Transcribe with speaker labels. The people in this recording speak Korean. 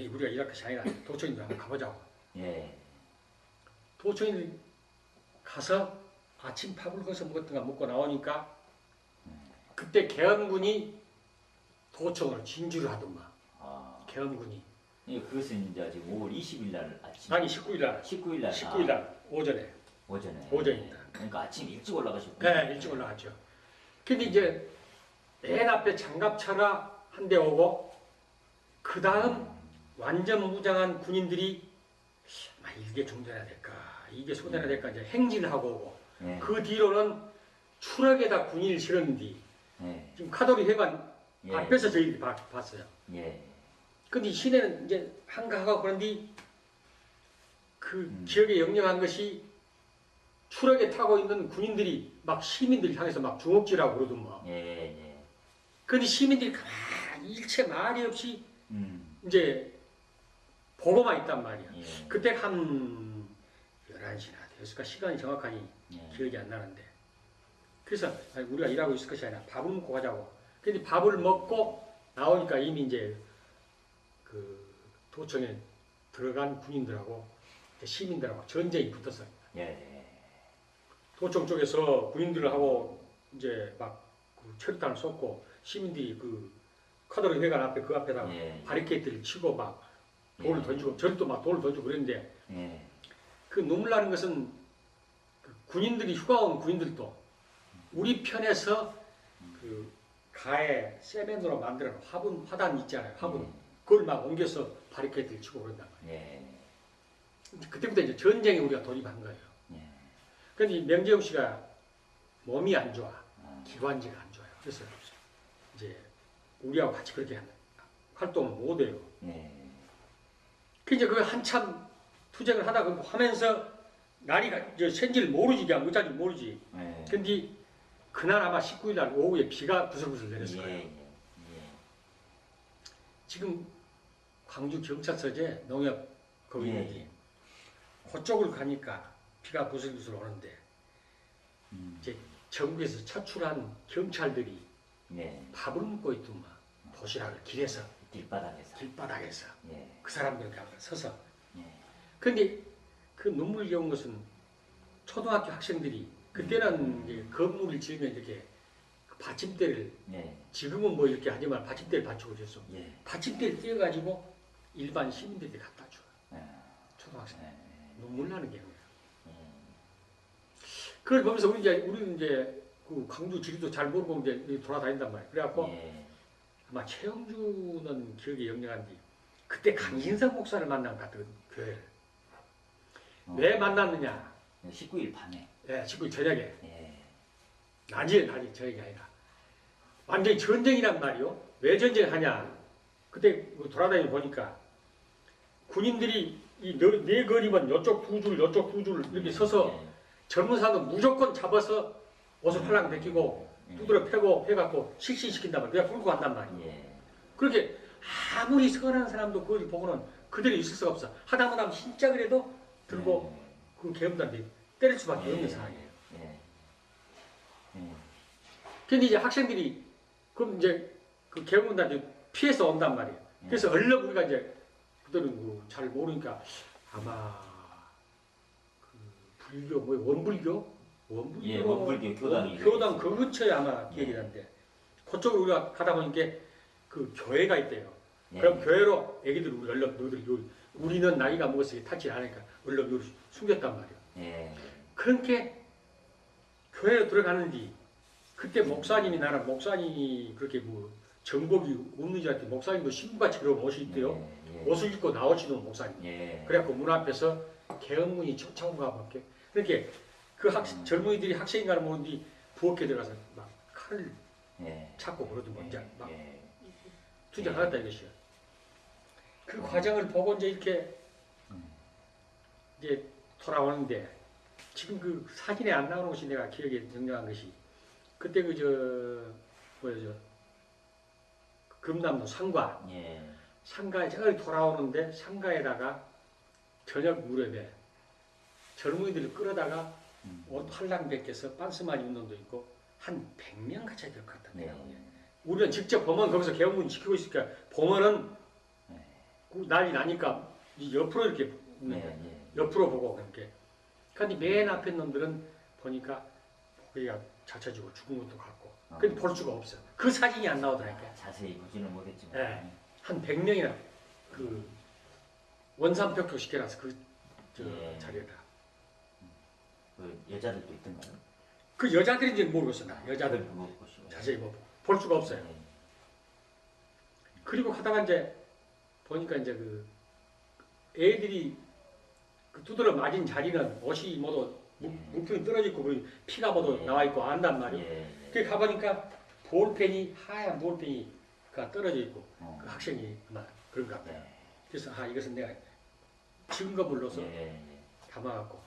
Speaker 1: 에이, 우리가 일할 것이 아니라 도청인들 한번 가보자고.
Speaker 2: 예.
Speaker 1: 도청인들 가서 아침 밥을 거기서 먹었던가 먹고 나오니까 그때 계엄군이 도청으로 진주를 하더만.
Speaker 2: 아.
Speaker 1: 계엄군이.
Speaker 2: 예, 그것은 이제 지금 5월 20일 날 아침.
Speaker 1: 아니 19일 날.
Speaker 2: 19일 날.
Speaker 1: 19일 날 오전에.
Speaker 2: 오전에.
Speaker 1: 오전입니다.
Speaker 2: 그러니까 아침 일찍 올라가셨군요.
Speaker 1: 네, 일찍 올라갔죠. 근데 이제 맨 앞에 장갑차가 한 대 오고 그 다음 완전 무장한 군인들이 이게 종전해야 될까 이게 손해야 될까 이제 행진을 하고 오고
Speaker 2: 예.
Speaker 1: 그 뒤로는 트럭에다 군인을 실은 뒤
Speaker 2: 예.
Speaker 1: 지금 카도리 회관
Speaker 2: 예.
Speaker 1: 앞에서 저희들이 봤어요.
Speaker 2: 예.
Speaker 1: 근데 시내는 이제 한가하고 그런데 그 기억에 역력한 것이 트럭에 타고 있는 군인들이 막 시민들 향해서 막 주먹질하고 그러더만.
Speaker 2: 예. 예.
Speaker 1: 근데 시민들이 가만히 일체 말이 없이 이제 보고만 있단 말이야.
Speaker 2: 예.
Speaker 1: 그때 한 11시나 되었을까? 시간이 정확하니
Speaker 2: 예.
Speaker 1: 기억이 안 나는데. 그래서 우리가 일하고 있을 것이 아니라 밥을 먹고 가자고. 근데 밥을 먹고 나오니까 이미 이제 그 도청에 들어간 군인들하고 시민들하고 전쟁이 붙었어요.
Speaker 2: 예.
Speaker 1: 도청 쪽에서 군인들하고 이제 막 그 철탄을 쏟고 시민들이 그 카드리 회관 앞에 그 앞에다가
Speaker 2: 예.
Speaker 1: 바리케이트를 치고 막 돌을
Speaker 2: 예.
Speaker 1: 던지고 저리도 막 돌을 던지고 그랬는데
Speaker 2: 예.
Speaker 1: 그 눈물 나는 것은 그 군인들이 휴가 온 군인들도 우리 편에서 그 가에 세멘으로 만들어 놓은 화단 있잖아요. 화분 그걸 막 옮겨서 바리케이트를 치고 그런단 말이에요.
Speaker 2: 예.
Speaker 1: 그때부터 이제 전쟁에 우리가 돌입한 거예요.
Speaker 2: 예.
Speaker 1: 그런데 명재용 씨가 몸이 안 좋아. 기관지가 안 좋아요. 그래서 이제 우리하고 같이 그렇게 활동을 못 해요.
Speaker 2: 예.
Speaker 1: 그 이제 그 한참 투쟁을 하다가 하면서 날이 센지를 모르지, 그냥 어쩐지 모르지.
Speaker 2: 예.
Speaker 1: 근데 그날 아마 19일 날 오후에 비가 부슬부슬 내렸을
Speaker 2: 예.
Speaker 1: 거예요.
Speaker 2: 예.
Speaker 1: 지금 광주 경찰서제 농협 거기
Speaker 2: 예.
Speaker 1: 있는데 그쪽을 가니까 비가 부슬부슬 오는데 이제 전국에서 차출한 경찰들이
Speaker 2: 예.
Speaker 1: 밥을 먹고 있더만 도시락을 길에서
Speaker 2: 길바닥에서. 예.
Speaker 1: 그 사람들 가서 서서
Speaker 2: 예.
Speaker 1: 근데 그 눈물겨운 것은 초등학교 학생들이 그때는 이제 건물을 지으면 이렇게 그 받침대를
Speaker 2: 예.
Speaker 1: 지금은 뭐 이렇게 하지만 받침대를 받치고 그랬어.
Speaker 2: 예.
Speaker 1: 받침대를 띄어가지고 일반 시민들이 갖다 줘.
Speaker 2: 예.
Speaker 1: 초등학생.
Speaker 2: 예.
Speaker 1: 눈물 나는 게 뭐야.
Speaker 2: 예.
Speaker 1: 그걸 보면서 우리는 이제 그 광주 지리도 잘 모르고 이제 돌아다닌단 말이야. 그래갖고
Speaker 2: 예.
Speaker 1: 아마 최영주는 기억에 역력한데 그때 강신석 목사를 만난 것 같거든, 교회를. 왜 만났느냐?
Speaker 2: 19일 밤에.
Speaker 1: 예, 19일 저녁에.
Speaker 2: 예.
Speaker 1: 낮에, 저녁이 아니라. 완전히 전쟁이란 말이요. 왜 전쟁하냐? 그때 돌아다니고 보니까 군인들이 이 네 거리면 요쪽 두 줄, 요쪽 두 줄 이렇게 서서 젊은 사람은 무조건 잡아서 옷을 팔랑 벗기고 두드려 패고 해갖고 식신시킨단 말이야. 그냥 끌고 간단 말이야.
Speaker 2: 예.
Speaker 1: 그렇게 아무리 서운한 사람도 그걸 보고는 그대로 있을 수가 없어. 하다못하면 진짜 그래도 들고 그 계엄단들이 때릴 수밖에 없는 상황이에요.
Speaker 2: 예.
Speaker 1: 근데 이제 학생들이 그럼 이제 그 계엄단들이 피해서 온단 말이에요. 그래서 얼른 우리가 이제 그들은 잘 모르니까 아마 그 불교 뭐 원불교? 원불교,
Speaker 2: 예, 원불교 교당이
Speaker 1: 교당 그 근처에 아마 기억이 나는데 그쪽으로 우리가 가다 보니까 그 교회가 있대요. 그럼 교회로 애기들 우리 얼른 너희들 우리는 나이가 먹었으니까 탈취를 하니까 얼른 여기 숨겼단 말이야.
Speaker 2: 예.
Speaker 1: 그렇게 교회로 들어가는데 그때 목사님이 그렇게 뭐 정복이 없는 줄 알았더니 목사님도 신부같이 그런 옷이 있대요. 옷을 입고 나오시는 목사님. 그래갖고 문 앞에서 계엄군이 쫓아온가 밖에. 그렇게 그 젊은이들이 학생인가는 모르는데 부엌에 들어가서 막 칼을 찾고 그러더만 이제 막 투쟁하겠다 이것이야. 그 과정을 보고 이제 이렇게 이제 돌아오는데 지금 그 사진에 안 나오는 것이 내가 기억에 역력한 것이 그때 금남로 상가 상가에 저기 돌아오는데 상가에다가 저녁 무렵에 젊은이들을 끌어다가 옷 팔랑 벗겨서 반스만 입는 놈도 있고 한 100명 같이 될 것 같다. 우리는 직접 보면 거기서 계엄군이 지키고 있으니까 보면은 난리 나니까 이 옆으로 이렇게 웃는
Speaker 2: 네,
Speaker 1: 거예요.
Speaker 2: 예.
Speaker 1: 옆으로 보고 그렇게. 근데 맨 앞에 놈들은 보니까 고개가 젖혀지고 죽은 것도 같고. 근데 볼 수가 없어. 그 사진이 안 나오더라니까.
Speaker 2: 자세히 보지는 못했지만.
Speaker 1: 예. 한 100명이나 그 원산표표 시켜놨어. 저
Speaker 2: 예.
Speaker 1: 자리에다.
Speaker 2: 그 여자들도 있던가요?
Speaker 1: 그 여자들인지는 모르겠어. 나 여자들
Speaker 2: 그거 보시고.
Speaker 1: 자세히 볼 수가 없어요.
Speaker 2: 예.
Speaker 1: 그리고 하다가 이제 보니까 이제 그 애들이 그 두드러 맞은 자리는 옷이 모두 물품이 떨어지고 피가 모두
Speaker 2: 예.
Speaker 1: 나와 있고 안단 말이에요.
Speaker 2: 예.
Speaker 1: 그 가보니까 볼펜이 하얀 볼펜이가 떨어져 있고
Speaker 2: 어.
Speaker 1: 그 학생이 아마 그런가 봐요.
Speaker 2: 네.
Speaker 1: 그래서 이것은 내가 증거물로서
Speaker 2: 예.
Speaker 1: 담아갖고